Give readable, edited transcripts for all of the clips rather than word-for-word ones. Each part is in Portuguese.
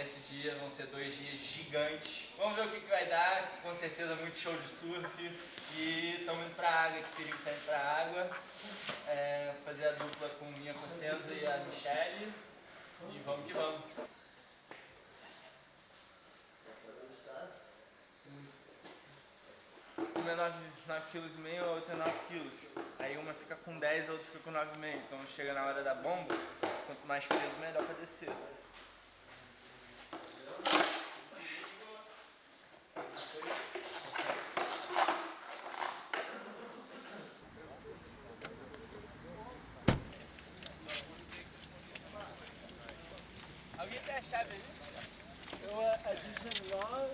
esse dia. Vão ser 2 dias gigantes. Vamos ver o que vai dar. Com certeza muito show de surf. E estamos indo pra água, que perigo tá indo pra água. Fazer a dupla com minha Cossenza e a Michelle. E vamos que vamos. Uma é 9,5 kg, a outra é 9 kg. Aí uma fica com 10, a outra fica com 9,5. Então chega na hora da bomba, quanto mais peso, melhor pra descer. Alguém tem a chave aí? A desenrola.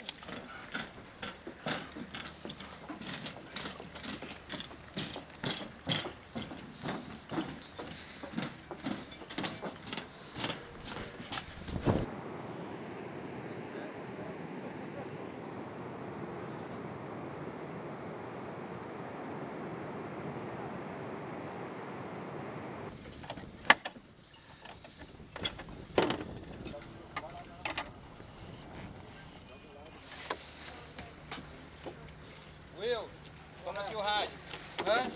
Will, toma aqui o rádio. Hã?